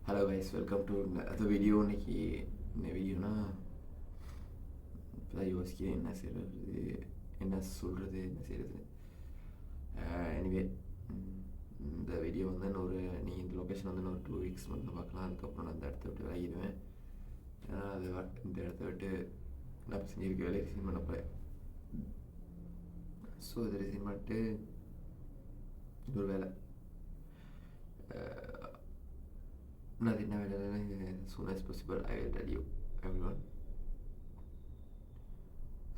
Hello guys, welcome to அது video. இன்னைக்கு என்ன வீடியோனா, இப்போ தான் யோசிக்கிறேன் என்ன செய்கிறது, என்ன சொல்கிறது, என்ன செய்கிறது. எனிவே, இந்த வீடியோ வந்து நீங்கள் இந்த லொக்கேஷன் வந்து ஒரு 2 வீக்ஸ் வந்து பார்க்கலாம். அதுக்கப்புறம் நான் அந்த இடத்த விட்டு விலகிடுவேன். ஏன்னா இந்த இடத்த விட்டு நான் இப்போ செஞ்சுருக்க வேலையை ரிசைன் பண்ண போகிறேன். ஸோ இதை ரிசைன் பண்ணிட்டு இன்னொரு வேலை, அது என்ன வேலைன்னு soon as possible I will tell you everyone.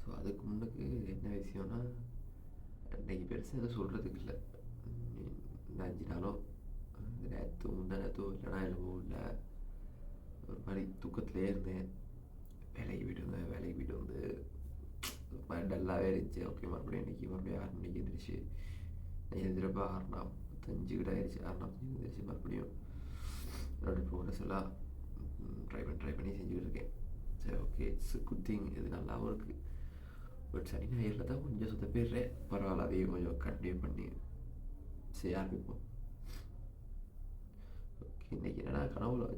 So அதுக்கு முன்னுக்கு என்ன விஷயம்னா, இன்றைக்கி பெருசாக எதுவும் சொல்கிறதுக்கு இல்லை. இந்த 5 நாளோ நேற்று முந்தா நேற்றோ இல்லைனா இல்லவோ இல்லை, ஒரு மாதிரி தூக்கத்திலே இருந்தேன். வேலைக்கு போய்ட்டு வந்து மாதிரி டல்லாகவே இருந்துச்சு. ஓகே, மறுபடியும் 6 மணிக்கு எழுந்திரிச்சு, நான் எழுந்திரப்போ 6:45 கிட்ட ஆயிடுச்சு. 6:45 எழுந்திரிச்சு மறுபடியும் என்னோடய ப்ரோக்ரஸ் எல்லாம் ட்ரை பண்ணி செஞ்சுக்கிட்டு இருக்கேன். சரி, ஓகே, இட்ஸ் குட் திங். இது நல்லாவும் இருக்குது. பட் சனி ஞாயிறில் தான் கொஞ்சம் சொதப்பிடுறேன். பரவாயில்ல, அதையும் கொஞ்சம் கண்டினியூ பண்ணி செய்ய ஆரம்பிப்போம். ஓகே, இன்றைக்கி என்னென்னா கனவுல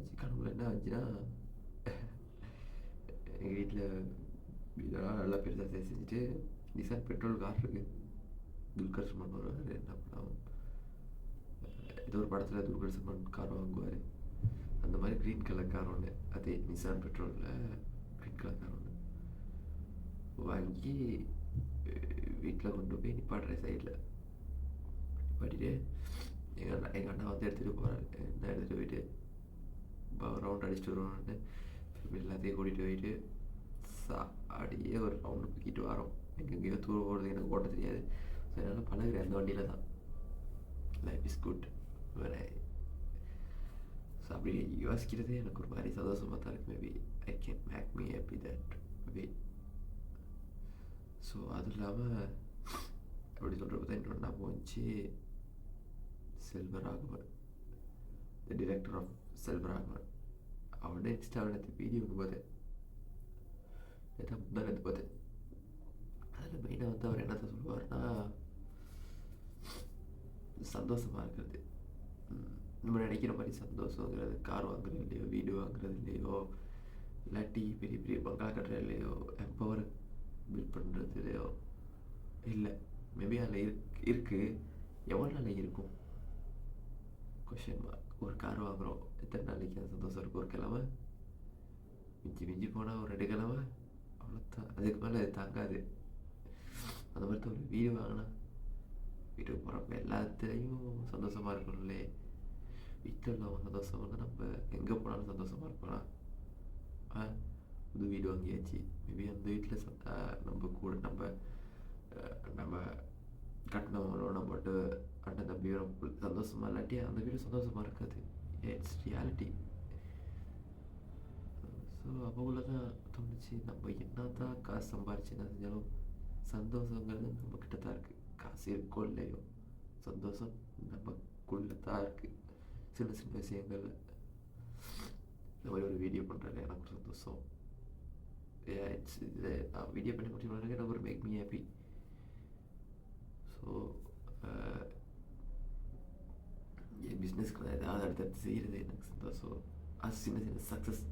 என்ன ஆச்சுன்னா, எங்கள் வீட்டில் இதெல்லாம் நல்லா பெருசாக செஞ்சுட்டு நிசான் பெட்ரோல் கார் இருக்குது. துல்கர் சல்மான் வருவார், என்ன படம், ஏதோ ஒரு படத்தில் துல்கர் சல்மான் கார் வாங்குவார். அந்த மாதிரி க்ரீன் கலர் கார் ஒன்று, அதே நிசான் பெட்ரோலில் க்ரீன் கலர் கார் ஒன்று வாங்கி வீட்டில் கொண்டு போய் நிப்பாட்டுறேன். சைடில் நிப்பாட்டிட்டு எங்கள் அண்ணா வந்து எடுத்துகிட்டு போகிறாரு. என்ன எடுத்துகிட்டு போயிட்டு ரவுண்ட் அடிச்சுட்டு வருவான்னு எல்லாத்தையும் கூட்டிகிட்டு போயிட்டு அப்படியே ஒரு ரவுண்டு தூக்கிட்டு வரோம். எங்கெங்கேயோ தூர போகிறது எனக்கு ஓட்ட தெரியாது. ஸோ என்னால் பழகுறேன் அந்த வண்டியில் தான். Life is good. ஸோ அப்படி யோசிக்கிறதே எனக்கு ஒரு மாதிரி சந்தோஷமாக தான் இருக்குது. Maybe I can make me happy that way. So அதுவும் இல்லாமல் அப்படி சொல்கிறப்ப தான் என்னோட ஞாபகம் வந்துச்சு, Selvaraghavan, the director of Selvaraghavan. அவனோட இன்ஸ்டாவில் வீடியோ ஒன்று பார்த்தேன். முந்தா நேற்று பார்த்தேன். அதில் மெயினாக வந்து அவர் என்னத்தை சொல்லுவார்னா, சந்தோஷமாக இருக்கிறது. நம்ம நினைக்கிற மாதிரி சந்தோஷங்கிறது கார் வாங்குறது இல்லையோ, வீடு வாங்குறது இல்லையோ, இல்லாட்டி பெரிய பெரிய பங்களா கட்டுறது இல்லையோ, எம்பவர் பில்ட் பண்ணுறது இல்லையோ இல்லை. மேபி அதில் இருக்குது. எவ்வளோ நாளைக்கு இருக்கும் கொஷின் மார்க். ஒரு கார் வாங்குகிறோம், எத்தனை நாளைக்கு அந்த சந்தோஷம் இருக்கும்? ஒரு கிழமை, மிஞ்சி போனால் ஒரு 2 கிழமை, அவ்வளோதான். அதுக்கு மேலே அது தாங்காது. அந்த மாதிரி தான் ஒரு வீடு வாங்கினா, வீட்டுக்கு போகிறப்ப எல்லாத்துலேயும் சந்தோஷமாக இருக்கணும் இல்லையே. வீட்டில் உள்ளவங்க சந்தோஷமாக இருந்தால் நம்ம எங்கே போனாலும் சந்தோஷமாக இருப்போம். புது வீடு வாங்கியாச்சு, மேபி அந்த வீட்டில் நம்ம கூட நம்ம கட்டினவங்களோ நம்மட்டு அண்ணன் தம்பியோ சந்தோஷமாக இல்லாட்டி அந்த வீடு சந்தோஷமாக இருக்காது. It's reality. ஸோ அவங்கள தான் தோணுச்சு, நம்ம என்ன தான் காசு சம்பாரிச்சு என்ன செஞ்சாலும் சந்தோஷங்கிறது நம்மக்கிட்ட தான் இருக்குது. காசு இருக்கோ இல்லையோ, சந்தோஷம் நமக்குள்ளே தான் இருக்குது. சின்ன சின்ன விஷயங்களில் இந்த மாதிரி ஒரு வீடியோ பண்ணுறேன், எனக்கு ஒரு சந்தோஷம். இட்ஸ் இது நான் வீடியோ பண்ணி முடிச்சு எனக்கு ஒரு மேக் மீ ஹாப்பி. ஸோ என் பிஸ்னஸ்க்கு நான் ஏதாவது அடுத்தடுத்து செய்கிறது எனக்கு சந்தோஷம். அது சின்ன சின்ன சக்ஸஸ்.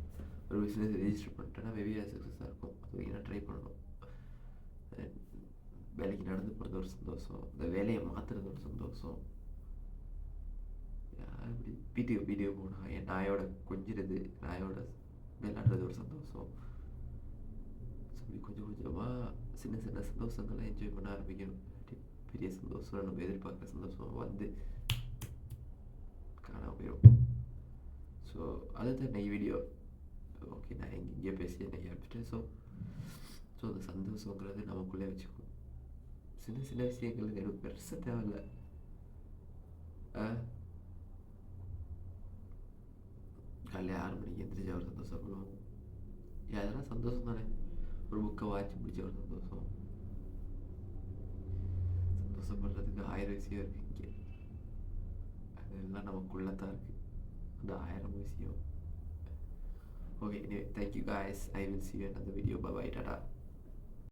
ஒரு பிஸ்னஸ் ரெஜிஸ்டர் பண்ணிட்டேன்னா மேபி அது சக்ஸஸாக இருக்கும். அது நான் ட்ரை பண்ணணும். வேலைக்கு நடந்து போகிறது ஒரு சந்தோஷம், இந்த வேலையை மாற்றுறது ஒரு சந்தோஷம். இப்படி வீடியோ போனால் என் நாயோட கொஞ்சிறது, நாயோட விளையாடுறது ஒரு சந்தோஷம். ஸோ இப்படி கொஞ்சம் கொஞ்சமாக சின்ன சின்ன சந்தோஷங்கள்லாம் என்ஜாய் பண்ண ஆரம்பிக்கணும். பெரிய சந்தோஷம், நம்ம எதிர்பார்க்குற சந்தோஷம் வந்து காணாமல் போயிடும். ஸோ அதுதான் இன்னைக்கு வீடியோ. ஓகே, நான் இங்கே பேசி என்னை ஆரம்பிச்சிட்டேன். ஸோ அந்த சந்தோஷங்கிறது நமக்குள்ளே வச்சுக்கணும். சின்ன சின்ன விஷயங்கள் எனக்கு பெருசாக தேவையில்லை. காலையில் 6 மணிக்கு எந்திரிச்ச ஒரு சந்தோஷப்படுவோம். அதெல்லாம் சந்தோஷம் தானே. ஒரு புக்கை வாட்சி பிடிச்ச ஒரு சந்தோஷம். சந்தோஷப்படுறதுக்கு 1000 விஷயம் இருக்குது இங்கே. அதெல்லாம் நமக்குள்ளே தான் இருக்குது, அந்த 1000 விஷயம். Okay, anyway, thank you guys. I will see you in another video. Bye bye, tata.